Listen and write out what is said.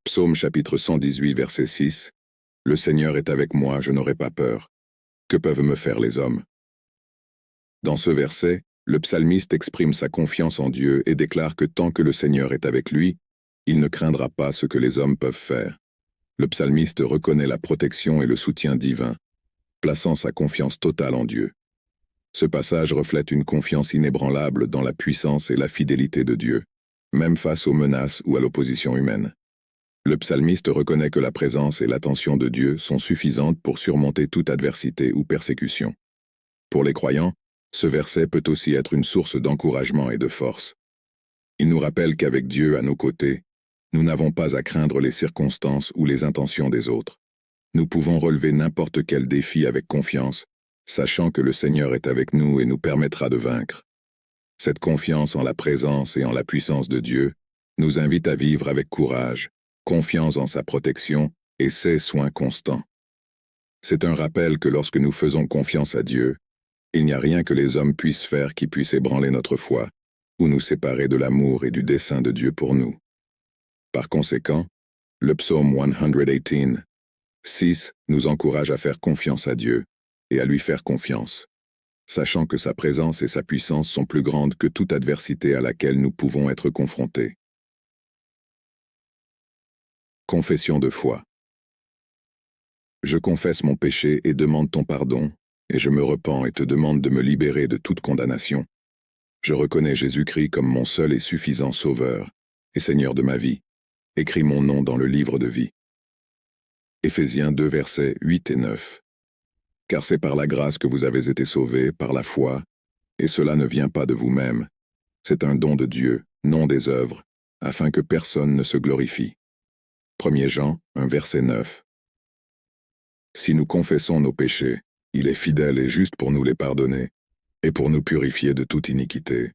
Psaume chapitre 118 verset 6. Le Seigneur est avec moi, je n'aurai pas peur. Que peuvent me faire les hommes? Dans ce verset, le psalmiste exprime sa confiance en Dieu et déclare que tant que le Seigneur est avec lui, il ne craindra pas ce que les hommes peuvent faire. Le psalmiste reconnaît la protection et le soutien divin, plaçant sa confiance totale en Dieu. Ce passage reflète une confiance inébranlable dans la puissance et la fidélité de Dieu, même face aux menaces ou à l'opposition humaine. Le psalmiste reconnaît que la présence et l'attention de Dieu sont suffisantes pour surmonter toute adversité ou persécution. Pour les croyants, ce verset peut aussi être une source d'encouragement et de force. Il nous rappelle qu'avec Dieu à nos côtés, nous n'avons pas à craindre les circonstances ou les intentions des autres. Nous pouvons relever n'importe quel défi avec confiance, sachant que le Seigneur est avec nous et nous permettra de vaincre. Cette confiance en la présence et en la puissance de Dieu nous invite à vivre avec courage, confiance en sa protection et ses soins constants. C'est un rappel que lorsque nous faisons confiance à Dieu, il n'y a rien que les hommes puissent faire qui puisse ébranler notre foi ou nous séparer de l'amour et du dessein de Dieu pour nous. Par conséquent, le psaume 118, 6 nous encourage à faire confiance à Dieu et à lui faire confiance, sachant que sa présence et sa puissance sont plus grandes que toute adversité à laquelle nous pouvons être confrontés. Confession de foi. Je confesse mon péché et demande ton pardon, et je me repens et te demande de me libérer de toute condamnation. Je reconnais Jésus-Christ comme mon seul et suffisant Sauveur et Seigneur de ma vie. Écris mon nom dans le livre de vie. Éphésiens 2 versets 8 et 9. Car c'est par la grâce que vous avez été sauvés, par la foi, et cela ne vient pas de vous-même. C'est un don de Dieu, non des œuvres, afin que personne ne se glorifie. 1 Jean 1 verset 9. Si nous confessons nos péchés, il est fidèle et juste pour nous les pardonner, et pour nous purifier de toute iniquité.